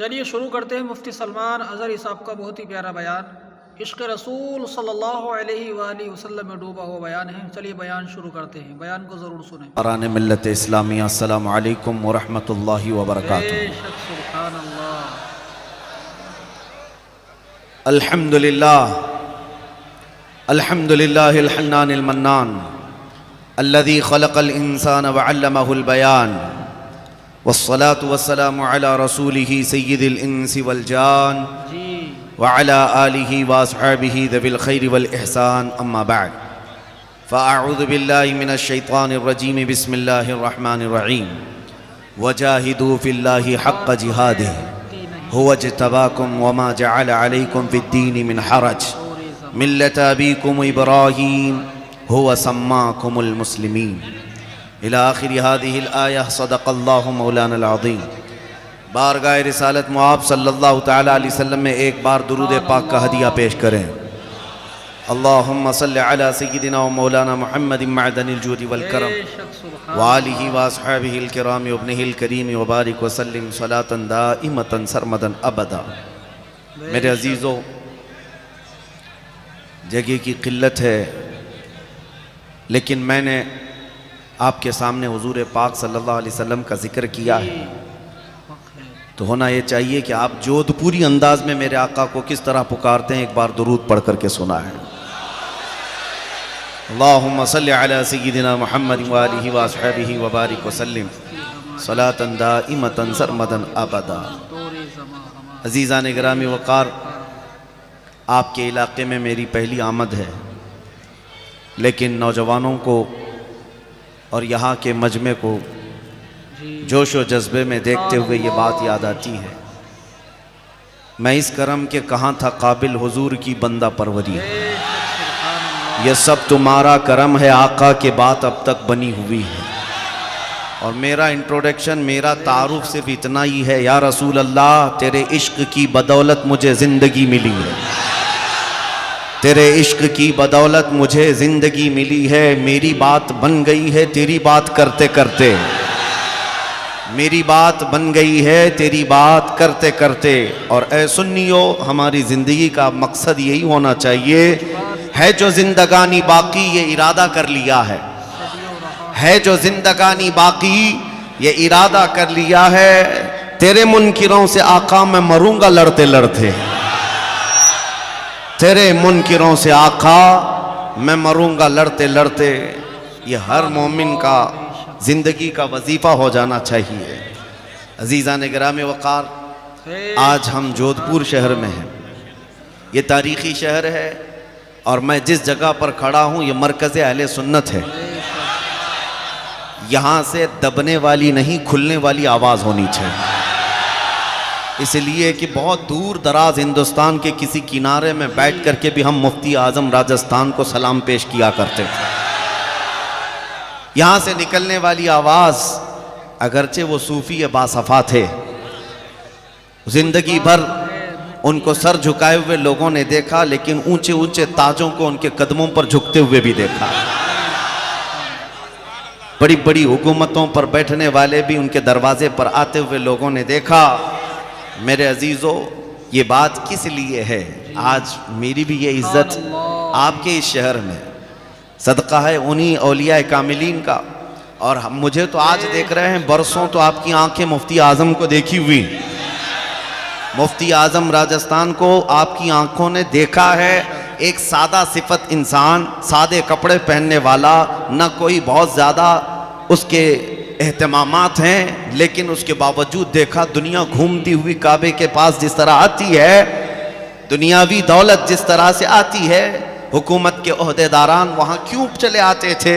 चलिए शुरू करते हैं। मुफ्ती सलमान अज़हरी साहब का बहुत ही प्यारा बयान, इश्क़ रसूल सल्लल्लाहु अलैहि वसल्लम में डूबा हुआ बयान है। चलिए बयान शुरू करते हैं, बयान को ज़रूर सुनें। अरान मिल्लत इस्लामिया अस्सलामु अलैकुम व रहमतुल्लाहि व बरकातुहू। सुब्हान अल्लाह। अल्हम्दुलिल्लाह अल्हम्दुलिल्लाहिल हन्नानिल मन्नान अल्लज़ी खलक़ल इंसान व अल्लमहुल बयान वस्सलातु वस्सलामु अला रसूलिही सय्यिदिल इंसी वल जान व अला आलिही व अस्हाबिही ज़िल खैरि वल इहसान, अम्मा बअद। फ़अऊज़ु बिल्लाहि मिनश शैतानिर रजीम, बिस्मिल्लाहिर रहमानिर रहीम। वजाहिदू फिल्लाहि हक़्क़ जिहादिही हुवा इज्तबाकुम वमा जअल अलैकुम फिद्दीनि मिन हरज मिल्लत अबीकुम इब्राहीम हुवा सम्माकुमुल मुस्लिमीन इला आखिरि हादिहिल आयह। सदक़ल्लाहु मौलानल अज़ीम। बारगाह रिसालत मुआब सल्लल्लाहु तआला अलैहि वसल्लम में एक बार दुरूद पाक का हदिया पेश करें। अल्लाहुम्मा सल्लि अला सय्यिदिना व मौलाना मुहम्मदिन मअदनिल जूदि वल करम व आलिहि व अस्हाबिहिल किराम व इब्निहिल करीम व बारिक व सल्लिम सलातन दाइमतन सरमदन अबदा। मेरे अजीज़ों, जगह की किल्लत है, लेकिन मैंने आपके सामने हुजूर पाक सल्लल्लाहु अलैहि वसल्लम का जिक्र किया है, तो होना ये चाहिए कि आप जोधपुरी अंदाज में मेरे आका को किस तरह पुकारते हैं एक बार दुरूद पढ़ करके सुना है। अल्लाहुम्मा सल्लि अला सय्यिदिना मुहम्मद व आलिहि व अस्हाबिहि व बारिक व सल्लिम सलातन दाइमतन सरमदन अबदा। अज़ीज़ान गिरामी वक़ार, आपके इलाके में मेरी पहली आमद है, लेकिन नौजवानों को और यहाँ के मजमे को जोश व जज्बे में देखते हुए ये बात याद आती है, मैं इस करम के कहाँ था काबिल हुजूर की बंदा परवरी। ये सब तुम्हारा करम है आका के बात अब तक बनी हुई है। और मेरा इंट्रोडक्शन, मेरा तारुफ सिर्फ इतना ही है, या रसूल अल्लाह तेरे इश्क की बदौलत मुझे ज़िंदगी मिली है, तेरे इश्क की बदौलत मुझे ज़िंदगी मिली है। मेरी बात बन गई है तेरी बात करते करते, मेरी बात बन गई है तेरी बात करते करते। और ऐ सुन्नियो, हमारी ज़िंदगी का मकसद यही होना चाहिए, है जो ज़िंदगानी बाकी ये इरादा कर लिया है जो ज़िंदगानी बाकी ये इरादा कर लिया है, तेरे मुनकिरों से आका मैं मरूंगा लड़ते लड़ते, तेरे मुनकिरों से आका मैं मरूंगा लड़ते लड़ते। ये हर मोमिन का ज़िंदगी का वजीफ़ा हो जाना चाहिए। अज़ीज़ान गिरामी वक़ार, आज हम जोधपुर शहर में हैं। ये तारीख़ी शहर है और मैं जिस जगह पर खड़ा हूँ ये मरकज़ अहले सुन्नत है। यहाँ से दबने वाली नहीं, खुलने वाली आवाज़ होनी चाहिए, इसलिए कि बहुत दूर दराज हिंदुस्तान के किसी किनारे में बैठ करके भी हम मुफ्ती आज़म राजस्थान को सलाम पेश किया करते थे। यहाँ से निकलने वाली आवाज़, अगरचे वो सूफ़ी बासफ़ा थे, जिंदगी भर उनको सर झुकाए हुए लोगों ने देखा, लेकिन ऊंचे ऊंचे ताजों को उनके कदमों पर झुकते हुए भी देखा। बड़ी बड़ी हुकूमतों पर बैठने वाले भी उनके दरवाजे पर आते हुए लोगों ने देखा। मेरे अजीज़ों, ये बात किस लिए है? आज मेरी भी ये इज्जत आपके इस शहर में सदका है उन्हीं औलिया कामिलीन का। और हम मुझे तो आज देख रहे हैं, बरसों तो आपकी आंखें मुफ्ती आज़म को देखी हुई, मुफ्ती आज़म राजस्थान को आपकी आंखों ने देखा है। एक सादा सिफत इंसान, सादे कपड़े पहनने वाला, न कोई बहुत ज़्यादा उसके एहतमामात हैं, लेकिन उसके बावजूद देखा दुनिया घूमती हुई काबे के पास जिस तरह आती है, दुनियावी दौलत जिस तरह से आती है, हुकूमत के ओहदेदारान वहाँ क्यों चले आते थे।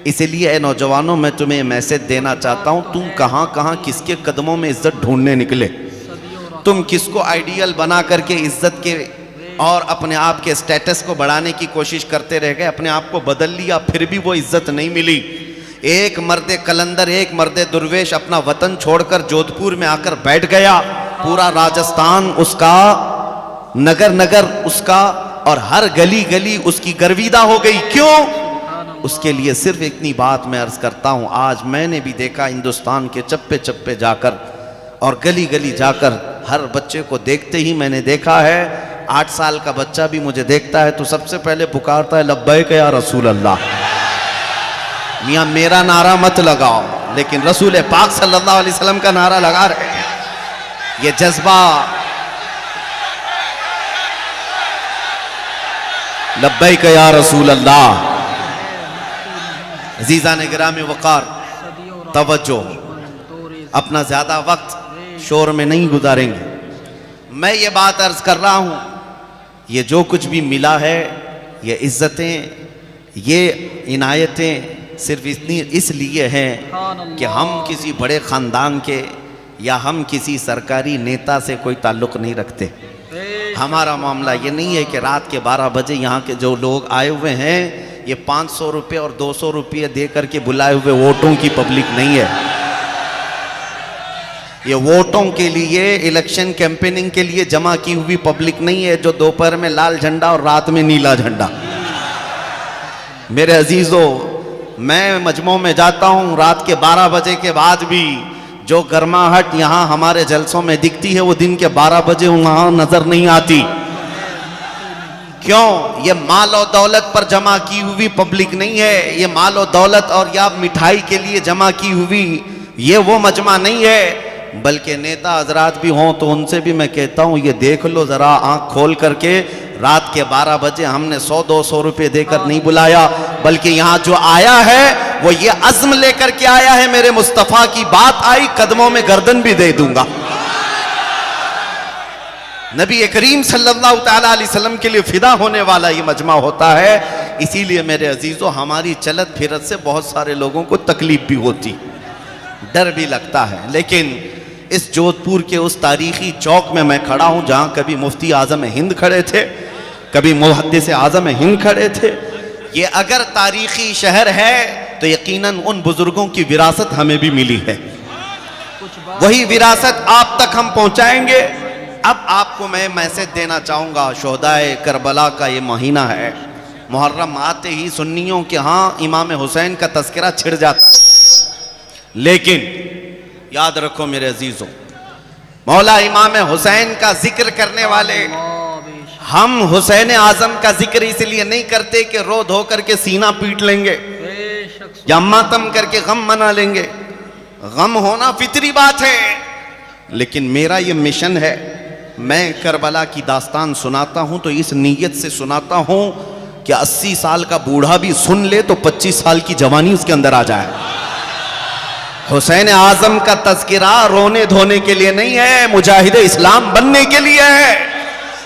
इसलिए नौजवानों, मैं तुम्हें मैसेज देना चाहता हूँ, तुम कहाँ कहाँ किसके कदमों में इज्जत ढूंढने निकले, तुम किसको आइडियल बना करके इज्जत के और अपने आप के स्टेटस को बढ़ाने की कोशिश करते रह गए। अपने आप को बदल लिया, फिर भी वो इज्जत नहीं मिली। एक मर्द कलंदर, एक मर्द दुर्वेश अपना वतन छोड़कर जोधपुर में आकर बैठ गया, पूरा राजस्थान उसका, नगर नगर उसका, और हर गली गली उसकी गर्विदा हो गई। क्यों? उसके लिए सिर्फ इतनी बात मैं अर्ज करता हूँ, आज मैंने भी देखा हिंदुस्तान के चप्पे चप्पे जाकर और गली गली जाकर हर बच्चे को देखते ही मैंने देखा है, 8 साल का बच्चा भी मुझे देखता है तो सबसे पहले पुकारता है लब्बैक या रसूल अल्लाह। मियाँ मेरा नारा मत लगाओ, लेकिन रसूल पाक सल्लल्लाहु अलैहि वसल्लम का नारा लगा रहे हैं। ये जज्बा लब्बैक या रसूल अल्लाह। अजीज़ान गिरामी वक़ार, तवज्जो, अपना ज़्यादा वक्त शोर में नहीं गुजारेंगे। मैं ये बात अर्ज कर रहा हूँ, ये जो कुछ भी मिला है, ये इज़्ज़तें, ये इनायतें सिर्फ इतनी इसलिए हैं कि हम किसी बड़े ख़ानदान के या हम किसी सरकारी नेता से कोई ताल्लुक़ नहीं रखते। हमारा मामला ये नहीं है कि रात के 12 बजे यहाँ के जो लोग आए हुए हैं ये 500 रुपये और 200 रुपये दे करके बुलाए हुए वोटों की पब्लिक नहीं है। ये वोटों के लिए, इलेक्शन कैंपेनिंग के लिए जमा की हुई पब्लिक नहीं है, जो दोपहर में लाल झंडा और रात में नीला झंडा। मेरे अजीजों, मैं मजमू में जाता हूँ, रात के 12 बजे के बाद भी जो गर्माहट यहाँ हमारे जलसों में दिखती है वो दिन के 12 बजे वहाँ नजर नहीं आती। क्यों? ये माल और दौलत पर जमा की हुई पब्लिक नहीं है। ये माल और दौलत और या मिठाई के लिए जमा की हुई ये वो मजमा नहीं है, बल्कि नेता हजरात भी हों तो उनसे भी मैं कहता हूँ ये देख लो ज़रा आँख खोल करके, रात के 12 बजे हमने 100-200 रुपये देकर नहीं बुलाया, बल्कि यहाँ जो आया है वो ये अज़्म लेकर के आया है, मेरे मुस्तफ़ा की बात आई कदमों में गर्दन भी दे दूंगा। नबी करीम सल्लल्लाहु तआला अलैहि वसल्लम के लिए फिदा होने वाला ये मजमा होता है। इसीलिए मेरे अजीज़ों, हमारी चलत फिरत से बहुत सारे लोगों को तकलीफ भी होती, डर भी लगता है। लेकिन इस जोधपुर के उस तारीखी चौक में मैं खड़ा हूँ जहाँ कभी मुफ्ती आज़म हिंद खड़े थे, कभी मुहद्दिस आज़म हिंद खड़े थे। ये अगर तारीखी शहर है तो यकीनन उन बुजुर्गों की विरासत हमें भी मिली है, वही विरासत आप तक हम पहुँचाएंगे। अब आपको मैं मैसेज देना चाहूँगा, शोहदाए करबला का ये महीना है, मुहर्रम आते ही सुन्नियों के यहाँ इमाम हुसैन का तज़किरा छिड़ जाता है। लेकिन याद रखो मेरे अजीजों, मौला इमाम हुसैन का जिक्र करने वाले हम हुसैन आजम का जिक्र इसलिए नहीं करते कि रो धो करके सीना पीट लेंगे या मातम करके गम मना लेंगे। गम होना फितरी बात है, लेकिन मेरा ये मिशन है, मैं करबला की दास्तान सुनाता हूं तो इस नीयत से सुनाता हूं कि 80 साल का बूढ़ा भी सुन ले तो 25 साल की जवानी उसके अंदर आ जाए। हुसैन आजम का तज़किरा रोने धोने के लिए नहीं है, मुजाहिद इस्लाम बनने के लिए है।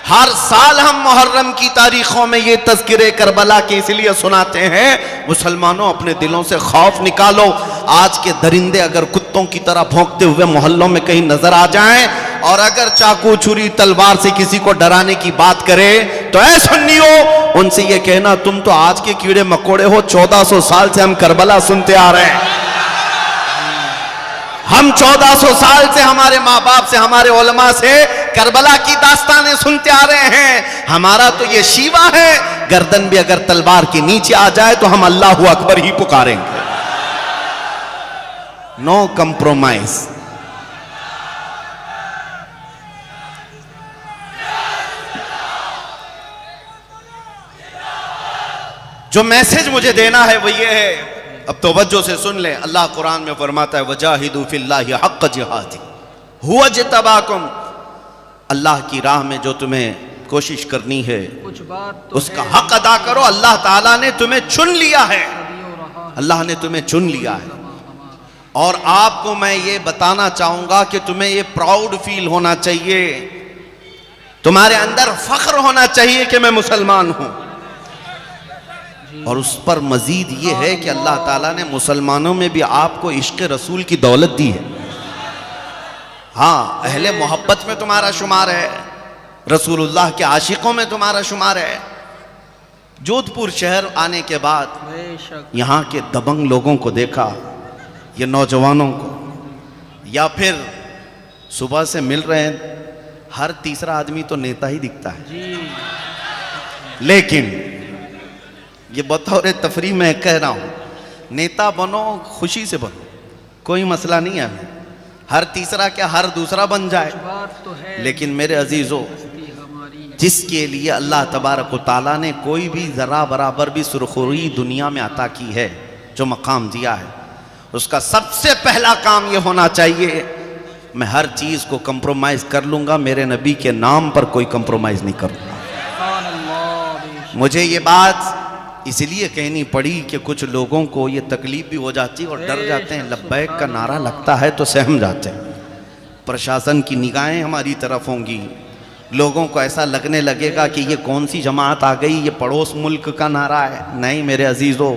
हर साल हम मुहर्रम की तारीखों में ये तज़किरे करबला के इसलिए सुनाते हैं, मुसलमानों अपने दिलों से खौफ निकालो। आज के दरिंदे अगर कुत्तों की तरह भौंकते हुए मोहल्लों में कहीं नजर आ जाएं और अगर चाकू छुरी तलवार से किसी को डराने की बात करे तो ऐ सुन्नियों, उनसे ये कहना तुम तो आज के कीड़े मकोड़े हो, 1400 साल से हम करबला सुनते आ रहे हैं। हम 1400 साल से हमारे माँ बाप से, हमारे उलमा से करबला की दास्तानें सुनते आ रहे हैं। हमारा तो ये शीवा है, गर्दन भी अगर तलवार के नीचे आ जाए तो हम अल्लाहु अकबर ही पुकारेंगे। No compromise. जो मैसेज मुझे देना है वो ये है, अब तवज्जो से सुन ले। अल्लाह कुरान में फरमाता है वजाहिदू फिल्लाहि हक़्क़ जिहादी हुवा जतबाकुम। अल्लाह की राह में जो तुम्हें कोशिश करनी है कुछ बात तो उसका हक अदा करो। अल्लाह ताला ने तुम्हें चुन लिया है, अल्लाह ने तुम्हें चुन लिया है। और आपको मैं ये बताना चाहूंगा कि तुम्हें ये प्राउड फील होना चाहिए, तुम्हारे अंदर फख्र होना चाहिए कि मैं मुसलमान हूं। और उस पर मजीद ये है कि अल्लाह ताला ने मुसलमानों में भी आपको इश्क रसूल की दौलत दी है। हाँ, अहले मोहब्बत में तुम्हारा शुमार है, रसूलुल्लाह के आशिकों में तुम्हारा शुमार है। जोधपुर शहर आने के बाद यहाँ के दबंग लोगों को देखा, ये नौजवानों को, या फिर सुबह से मिल रहे हैं, हर तीसरा आदमी तो नेता ही दिखता है। लेकिन ये बतौर तफरी मैं कह रहा हूँ, नेता बनो, खुशी से बनो, कोई मसला नहीं है हमें। हर तीसरा क्या हर दूसरा बन जाए। बात तो है, लेकिन मेरे अजीजों, हस्ती हमारी। जिसके लिए अल्लाह तबारक व तआला ने कोई भी ज़रा बराबर भी सुरखुरी दुनिया में अता की है, जो मकाम दिया है, उसका सबसे पहला काम ये होना चाहिए, मैं हर चीज़ को कंप्रोमाइज़ कर लूँगा, मेरे नबी के नाम पर कोई कंप्रोमाइज़ नहीं करूँगा। मुझे ये बात इसलिए कहनी पड़ी कि कुछ लोगों को ये तकलीफ भी हो जाती है और डर जाते हैं, लब्बैक का नारा लगता है तो सहम जाते हैं। प्रशासन की निगाहें हमारी तरफ होंगी, लोगों को ऐसा लगने लगेगा कि ये कौन सी जमात आ गई, ये पड़ोस मुल्क का नारा है। नहीं मेरे अजीज़ों,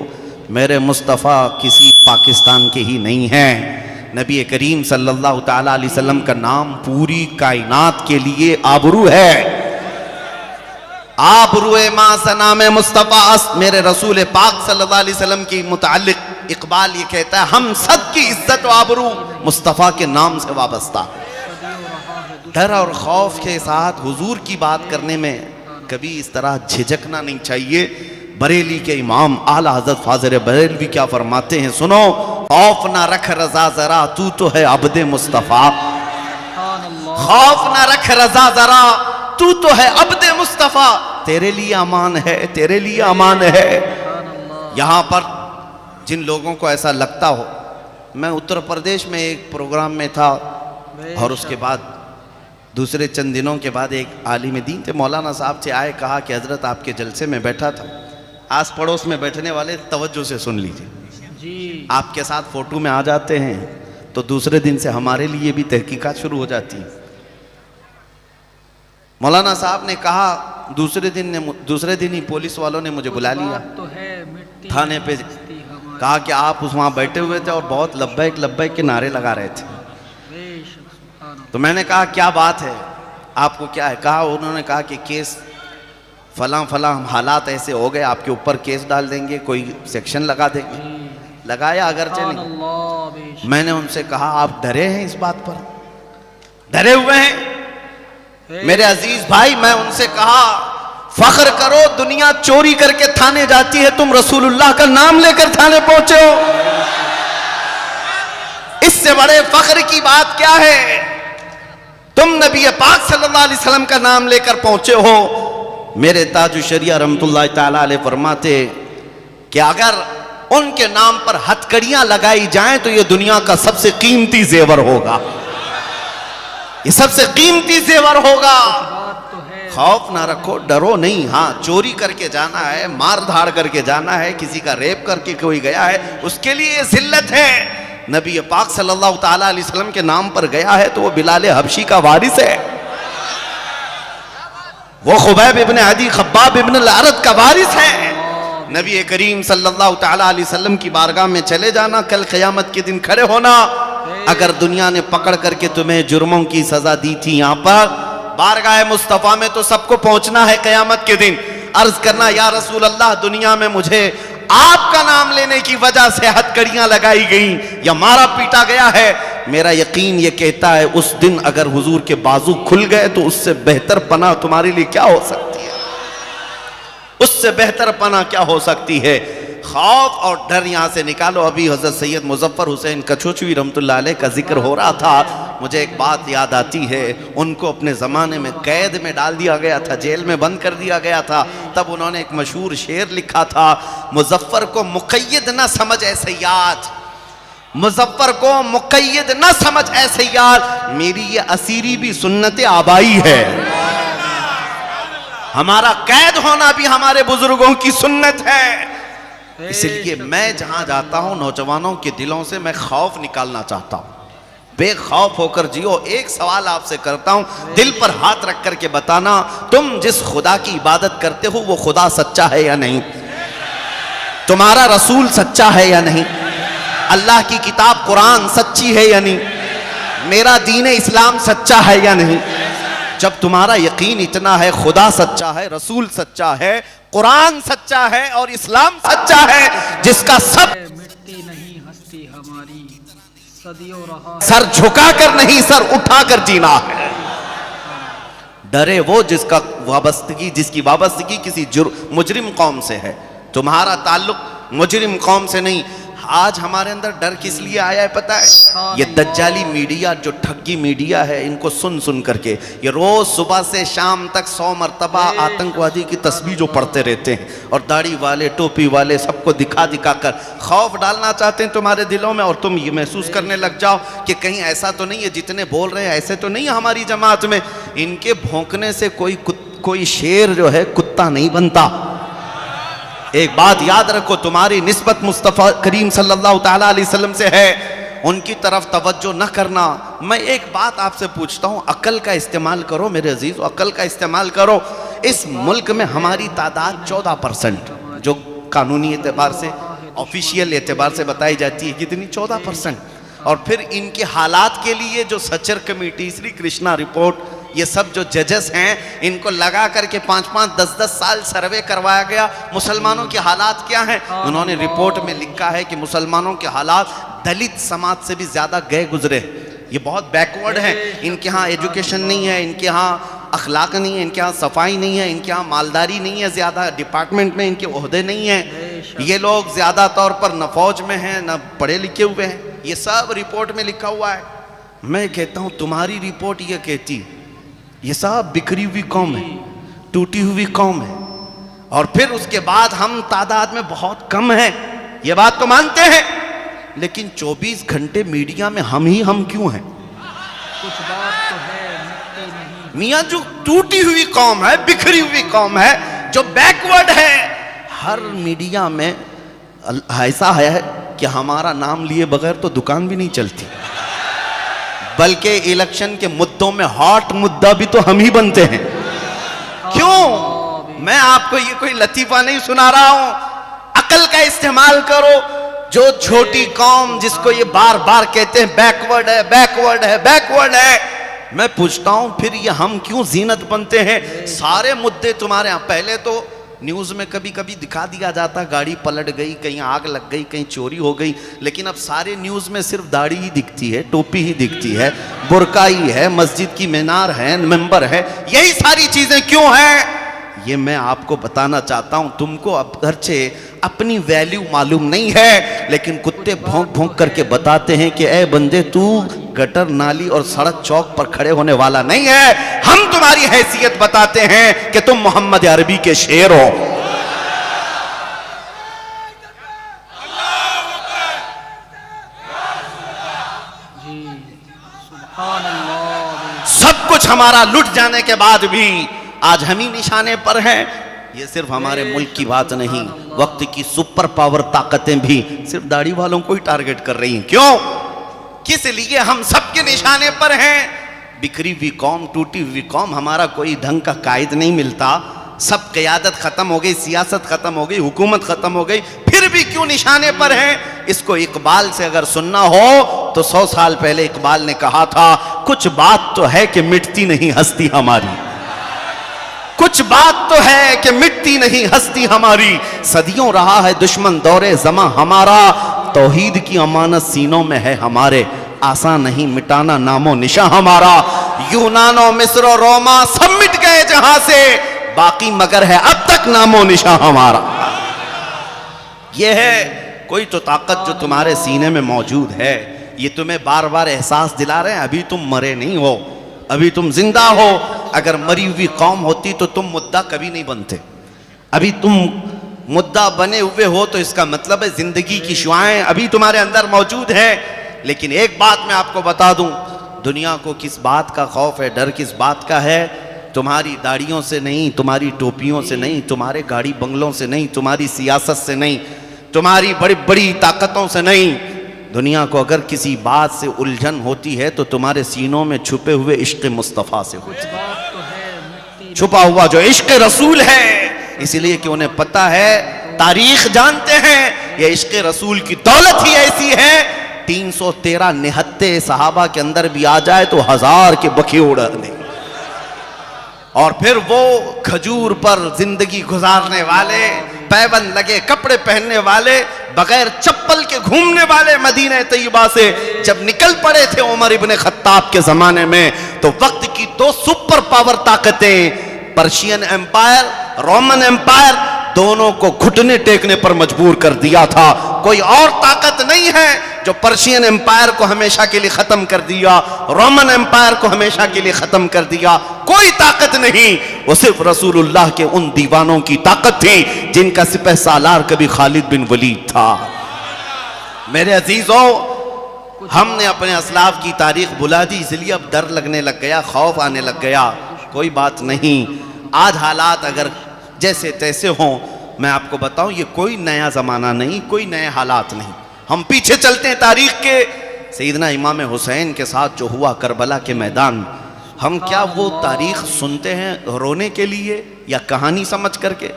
मेरे मुस्तफ़ा किसी पाकिस्तान के ही नहीं हैं। नबी करीम सल्लल्लाहु ताला अलैहि वसल्लम का नाम पूरी कायनात के लिए आबरू है। आबरूए मा सनाम मुस्तफ़ा, मेरे रसूल पाक सल्लल्लाहु अलैहि वसल्लम की मुताल्लिक इकबाल ये कहता है, हम सब की इज्जत व आबरू मुस्तफ़ा के नाम से वाबस्ता। डर और खौफ के साथ हुजूर की बात करने में कभी इस तरह झिझकना नहीं चाहिए। बरेली के इमाम आला हज़रत फाज़िल बरेलवी क्या फरमाते हैं, सुनो, खौफ ना रख रजा जरा, तू तो है अब्दे मुस्तफ़ा। खौफ ना रख रजा जरा, तू तो है अब्दे मुस्तफ़ा, तेरे लिए अमान है, तेरे लिए अमान है। यहाँ पर जिन लोगों को ऐसा लगता हो, मैं उत्तर प्रदेश में एक प्रोग्राम में था और उसके बाद दूसरे चंद दिनों के बाद एक आलिम दीन थे, मौलाना साहब से आए, कहा कि हजरत आपके जलसे में बैठा था, आस पड़ोस में बैठने वाले तवज्जो से सुन लीजिए जी, आपके साथ फोटो में आ जाते हैं तो दूसरे दिन से हमारे लिए भी तहकीकात शुरू हो जाती है। मौलाना साहब ने कहा, दूसरे दिन ही पुलिस वालों ने मुझे बुला लिया तो है, थाने पे, कहा कि आप उस वहाँ बैठे हुए थे और बहुत लब्बैक लब्बैक के नारे लगा रहे थे। तो मैंने कहा क्या बात है, आपको क्या है? कहा, उन्होंने कहा कि केस फलां फलां हालात ऐसे हो गए, आपके ऊपर केस डाल देंगे, कोई सेक्शन लगा देंगे। लगाया अगरचे नहीं। मैंने उनसे कहा, आप डरे हैं इस बात पर? डरे हुए हैं मेरे अजीज भाई? मैं उनसे कहा, फख्र करो, दुनिया चोरी करके थाने जाती है, तुम रसूलुल्लाह का नाम लेकर थाने पहुंचे हो, इससे बड़े फख्र की बात क्या है? तुम नबी पाक सल्लल्लाहु अलैहि वसल्लम का नाम लेकर पहुंचे हो। मेरे ताजु शरिया रहमतुल्लाह ताला अलैह फरमाते कि अगर उनके नाम पर हथकड़ियां लगाई जाएं तो ये दुनिया का सबसे कीमती जेवर होगा, ये सबसे कीमती जेवर होगा। खौफ ना रखो, डरो नहीं। हाँ, चोरी करके जाना है, मार धाड़ करके जाना है, किसी का रेप करके कोई गया है, उसके लिए ये जिल्लत है। नबी पाक सल्लल्लाहु ताला अलैहि वसल्लम के नाम पर गया है तो वो बिलाल हबशी का वारिस है, वो खुबैब इब्न अदी खब्बाब इब्न अल-अरद का वारिस है। नबी करीम सल्लल्लाहु ताला अलैहि वसल्लम की बारगाह में चले जाना, कल क़यामत के दिन खड़े होना। अगर दुनिया ने पकड़ करके तुम्हें जुर्मों की सजा दी थी, यहाँ पर बारगाह मुस्तफ़ा में तो सबको पहुंचना है क़यामत के दिन। अर्ज करना, या रसूल अल्लाह, दुनिया में मुझे आपका नाम लेने की वजह से हथकड़ियां लगाई गई या मारा पीटा गया है, मेरा यकीन ये कहता है उस दिन अगर हुजूर के बाजू खुल गए तो उससे बेहतर पनाह तुम्हारे लिए क्या हो सकती है? उससे बेहतर पनाह क्या हो सकती है? खौफ और डर यहाँ से निकालो। अभी हज़रत सैयद मुज़फ़्फ़र हुसैन कछोचवी रहमतुल्लाह अलैह का जिक्र हो रहा था, मुझे एक बात याद आती है। उनको अपने ज़माने में कैद में डाल दिया गया था, जेल में बंद कर दिया गया था। तब उन्होंने एक मशहूर शेर लिखा था, मुज़फ़्फ़र को मुक़य्यद न समझ ऐसे याद, मुज़फ़्फ़र को मुक़य्यद न समझ ऐसे याद, मेरी ये असीरी भी सुन्नत आबाई है। हमारा कैद होना भी हमारे बुजुर्गों की सुन्नत है। इसलिए मैं जहां जाता हूं, नौजवानों के दिलों से मैं खौफ निकालना चाहता हूं। बेखौफ होकर जियो। एक सवाल आपसे करता हूं, दिल पर हाथ रख करके बताना, तुम जिस खुदा की इबादत करते हो वो खुदा सच्चा है या नहीं? तुम्हारा रसूल सच्चा है या नहीं? अल्लाह की किताब कुरान सच्ची है या नहीं? मेरा दीन इस्लाम सच्चा है या नहीं? जब तुम्हारा यकीन इतना है, खुदा सच्चा है, रसूल सच्चा है, कुरान सच्चा है और इस्लाम सच्चा है, जिसका सब मिट्टी नहीं हस्ती हमारी, सदियों रहा सर झुकाकर नहीं सर उठाकर जीना है। डरे वो जिसका वाबस्तगी, जिसकी वाबस्तगी किसी मुजरिम कौम से है, तुम्हारा ताल्लुक मुजरिम कौम से नहीं। आज हमारे अंदर डर किस लिए आया है पता है? ये दज्जाली मीडिया जो ठगी मीडिया है, इनको सुन सुन करके ये रोज सुबह से शाम तक 100 मरतबा आतंकवादी की तस्बीह जो पढ़ते रहते हैं, और दाढ़ी वाले टोपी वाले सबको दिखा दिखा कर खौफ डालना चाहते हैं तुम्हारे दिलों में, और तुम ये महसूस करने लग जाओ कि कहीं ऐसा तो नहीं है जितने बोल रहे हैं ऐसे तो नहीं है हमारी जमात में। इनके भौंकने से कोई शेर जो है कुत्ता नहीं बनता। एक बात याद रखो, तुम्हारी निस्बत मुस्तफ़ा करीम सल्लल्लाहु ताला अलैहि वसल्लम से है, उनकी तरफ तवज्जो न करना। मैं एक बात आपसे पूछता हूँ, अकल का इस्तेमाल करो मेरे अजीज, अकल का इस्तेमाल करो। इस मुल्क में हमारी तादाद 14% जो कानूनी एतबार से ऑफिशियल एतबार से बताई जाती है, कितनी 14%। और फिर इनके हालात के लिए जो सचर कमेटी, श्री कृष्णा रिपोर्ट, ये सब जो जजेस हैं, इनको लगा करके 5-5, 10-10 साल सर्वे करवाया गया मुसलमानों के हालात क्या हैं। उन्होंने रिपोर्ट में लिखा है कि मुसलमानों के हालात दलित समाज से भी ज़्यादा गए गुजरे, ये बहुत बैकवर्ड है। इनके यहाँ एजुकेशन नहीं है, इनके यहाँ अखलाक नहीं है, इनके यहाँ सफाई नहीं है, इनके यहाँ मालदारी नहीं है, ज़्यादा डिपार्टमेंट में इनके ओहदे नहीं हैं, ये लोग ज़्यादा तौर पर न फौज में हैं न पढ़े लिखे हुए हैं, ये सब रिपोर्ट में लिखा हुआ है। मैं कहता हूँ तुम्हारी रिपोर्ट ये कहती ये सब बिखरी हुई कौम है, टूटी हुई कौम है, और फिर उसके बाद हम तादाद में बहुत कम हैं, ये बात तो मानते हैं, लेकिन 24 घंटे मीडिया में हम क्यों हैं? कुछ बात तो है मियाँ, जो टूटी हुई कौम है, बिखरी हुई कौम है, जो बैकवर्ड है, हर मीडिया में ऐसा है कि हमारा नाम लिए बगैर तो दुकान भी नहीं चलती, बल्कि इलेक्शन के मुद्दों में हॉट मुद्दा भी तो हम ही बनते हैं। क्यों? मैं आपको ये कोई लतीफा नहीं सुना रहा हूं, अकल का इस्तेमाल करो। जो छोटी कौम जिसको ये बार बार कहते हैं बैकवर्ड है, बैकवर्ड है, बैकवर्ड है, मैं पूछता हूं फिर ये हम क्यों जीनत बनते हैं? सारे मुद्दे तुम्हारे यहां, पहले तो न्यूज़ में कभी कभी दिखा दिया जाता गाड़ी पलट गई, कहीं आग लग गई, कहीं चोरी हो गई, लेकिन अब सारे न्यूज़ में सिर्फ दाढ़ी ही दिखती है, टोपी ही दिखती है, बुर्का ही है, मस्जिद की मीनार है, मेंबर है, यही सारी चीज़ें क्यों हैं? ये मैं आपको बताना चाहता हूं। तुमको अब अगरचे अपनी वैल्यू मालूम नहीं है, लेकिन कुत्ते भौंक भौंक करके बताते हैं कि ए बंदे, तू गटर नाली और सड़क चौक पर खड़े होने वाला नहीं है। हम तुम्हारी हैसियत बताते हैं कि तुम मोहम्मद अरबी के शेर हो। सब कुछ हमारा लुट जाने के बाद भी आज हम ही निशाने पर हैं। ये सिर्फ हमारे मुल्क की बात नहीं, वक्त की सुपर पावर ताकतें भी सिर्फ दाढ़ी वालों को ही टारगेट कर रही हैं। क्यों? किस लिए? हम सबके निशाने पर हैं। बिखरी हुई कौम, टूटी हुई कौम, हमारा कोई ढंग का कायद नहीं मिलता, सब क़यादत खत्म हो गई, सियासत खत्म हो गई, हुकूमत खत्म हो गई, फिर भी क्यों निशाने पर हैं? इसको इकबाल से अगर सुनना हो तो 100 साल पहले इकबाल ने कहा था, कुछ बात तो है कि मिटती नहीं हस्ती हमारी, कुछ बात तो है कि मिटती नहीं हस्ती हमारी, सदियों रहा है दुश्मन दौरे ज़मा हमारा, तौहीद की अमानत सीनों में है हमारे, आसान नहीं मिटाना नामो निशा हमारा, यूनानो मिस्र रोमा सब मिट गए जहां से, बाकी मगर है अब तक नामो निशा हमारा। यह है कोई तो ताकत जो तुम्हारे सीने में मौजूद है, ये तुम्हें बार बार एहसास दिला रहे हैं अभी तुम मरे नहीं हो, अभी तुम जिंदा हो। अगर मरी हुई कौम होती तो तुम मुद्दा कभी नहीं बनते, अभी तुम मुद्दा बने हुए हो तो इसका मतलब है जिंदगी की शुआएं अभी तुम्हारे अंदर मौजूद है। लेकिन एक बात मैं आपको बता दूं, दुनिया को किस बात का खौफ है, डर किस बात का है? तुम्हारी दाढ़ियों से नहीं, तुम्हारी टोपियों से नहीं, तुम्हारे गाड़ी बंगलों से नहीं, तुम्हारी सियासत से नहीं, तुम्हारी बड़ी बड़ी ताकतों से नहीं। दुनिया को अगर किसी बात से उलझन होती है तो तुम्हारे सीनों में छुपे हुए इश्क मुस्तफ़ा से होती है, छुपा हुआ जो इश्क रसूल है। इसलिए कि उन्हें पता है, तारीख जानते हैं, ये इश्क रसूल की दौलत ही ऐसी है, 313 निहत्ते सहाबा के अंदर भी आ जाए तो 1000 के बखे उड़ा दे। और फिर वो खजूर पर जिंदगी गुजारने वाले, पैबंद लगे कपड़े पहनने वाले, बगैर चप्पल के घूमने वाले मदीना तैयबा से जब निकल पड़े थे उमर इब्ने खत्ताब के जमाने में, तो वक्त की 2 सुपर पावर ताकतें, पर्शियन एम्पायर, रोमन एम्पायर, दोनों को घुटने टेकने पर मजबूर कर दिया था। कोई और ताकत नहीं है जो पर्शियन एम्पायर को हमेशा के लिए खत्म कर दिया, रोमन एम्पायर को हमेशा के लिए खत्म कर दिया। कोई ताकत नहीं, वो सिर्फ रसूलुल्लाह के उन दीवानों की ताकत थी जिनका सिपह सालार कभी खालिद बिन वलीद था। मेरे अजीजों, हमने अपने असलाफ की तारीख बुला दी, इसलिए अब डर लगने लग गया, खौफ आने लग गया। कोई बात नहीं, आज हालात अगर जैसे तैसे हों, मैं आपको बताऊं, ये कोई नया ज़माना नहीं, कोई नए हालात नहीं। हम पीछे चलते हैं तारीख के, सैयदना इमाम हुसैन के साथ जो हुआ करबला के मैदान, हम क्या वो तारीख सुनते हैं रोने के लिए या कहानी समझ करके?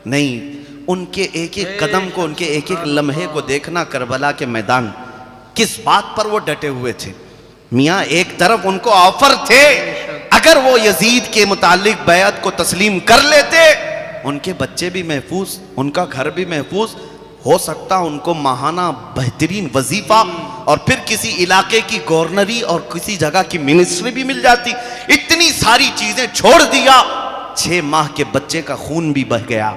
नहीं, उनके एक एक कदम को, उनके एक एक लम्हे को देखना, करबला के मैदान, किस बात पर वो डटे हुए थे। मियाँ, एक तरफ उनको ऑफर थे, अगर वो यजीद के मुतालिक बैत को तस्लीम कर लेते, उनके बच्चे भी महफूज, उनका घर भी महफूज, हो सकता उनको माहाना बेहतरीन वजीफा और फिर किसी इलाके की गवर्नरी और किसी जगह की मिनिस्ट्री भी मिल जाती। इतनी सारी चीजें छोड़ दिया, 6 माह के बच्चे का खून भी बह गया,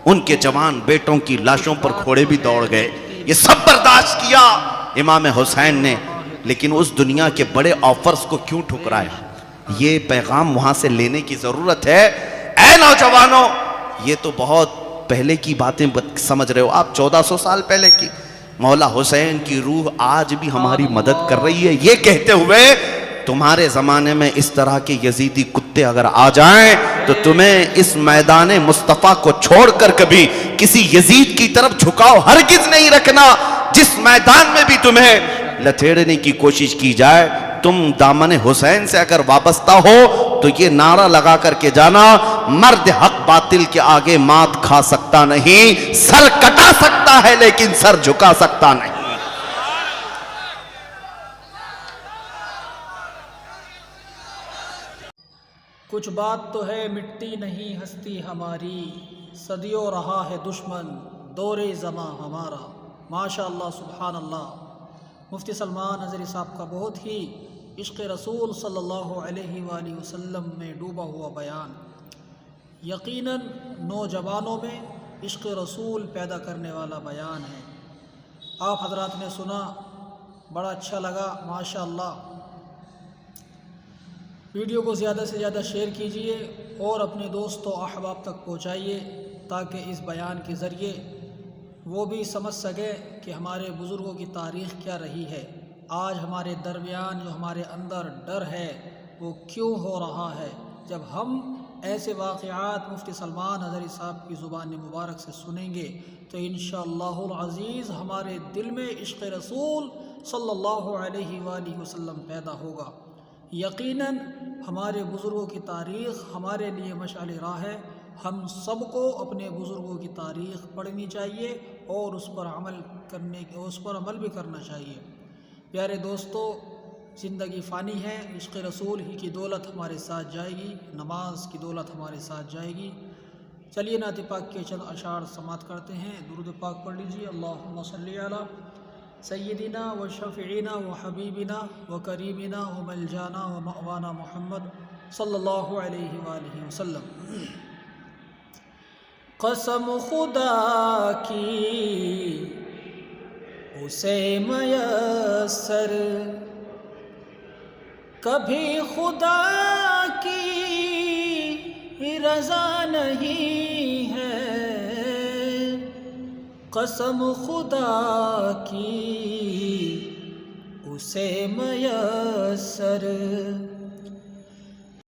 उनके जवान बेटों की लाशों पर घोड़े भी दौड़ गए, ये सब बर्दाश्त किया इमाम हुसैन ने। लेकिन उस दुनिया के बड़े ऑफर्स को क्यों ठुकराया? ये पैगाम वहां से लेने की जरूरत है। ऐ नौजवानों, ये तो बहुत पहले की बातें समझ रहे हो आप, 1400 साल पहले की। मौला हुसैन की रूह आज भी हमारी मदद कर रही है, ये कहते हुए तुम्हारे ज़माने में इस तरह के यजीदी कुत्ते अगर आ जाएं तो तुम्हें इस मैदान मुस्तफ़ा को छोड़कर कभी किसी यजीद की तरफ झुकाव हरगिज नहीं रखना। जिस मैदान में भी तुम्हें लथेड़ने की कोशिश की जाए, तुम दामन हुसैन से अगर वाबस्ता हो तो ये नारा लगा करके जाना, मर्द हक बातिल के आगे मात खा सकता नहीं, सर कटा सकता है लेकिन सर झुका सकता नहीं। कुछ बात तो है मिटती नहीं हस्ती हमारी, सदियों रहा है दुश्मन दौरे ज़मा हमारा। माशाअल्लाह, सुभान अल्लाह। मुफ्ती सलमान अज़हरी साहब का बहुत ही इश्क़ रसूल सल्लल्लाहु अलैहि वसल्लम में डूबा हुआ बयान, यकीनन नौजवानों में इश्क़ रसूल पैदा करने वाला बयान है। आप हजरात ने सुना, बड़ा अच्छा लगा, माशाअल्लाह। वीडियो को ज़्यादा से ज़्यादा शेयर कीजिए और अपने दोस्तों अहबाब तक पहुँचाइए, ताकि इस बयान के ज़रिए वो भी समझ सके कि हमारे बुज़ुर्गों की तारीख़ क्या रही है। आज हमारे दरमियान जो हमारे अंदर डर है वो क्यों हो रहा है। जब हम ऐसे वाक़यात मुफ्ती सलमान अज़हरी साहब की ज़ुबान मुबारक से सुनेंगे तो इंशाअल्लाहुल अज़ीज़ हमारे दिल में इश्क़ रसूल सल्लल्लाहु अलैहि वसल्लम पैदा होगा। यकीनन हमारे बुज़ुर्गों की तारीख़ हमारे लिए मशाल राह है। हम सबको अपने बुज़ुर्गों की तारीख़ पढ़नी चाहिए और उस पर अमल भी करना चाहिए। प्यारे दोस्तों, ज़िंदगी फ़ानी है, इश्क़ रसूल ही की दौलत हमारे साथ जाएगी, नमाज की दौलत हमारे साथ जाएगी। चलिए नात पाक के चंद अशार समात करते हैं। दुरूद पाक पढ़ लीजिए। अल्लाहुम्मा सल्ली अला सय्यदिना व शफ़ीना व हबीबिना व करीमिना व मलजाना व मअवाना मुहम्मद सल्लल्लाहु अलैहि वसल्लम। कसम खुदा की उसे मयस्सर कभी खुदा की रज़ा नहीं है। कसम खुदा की उसे मयस्सर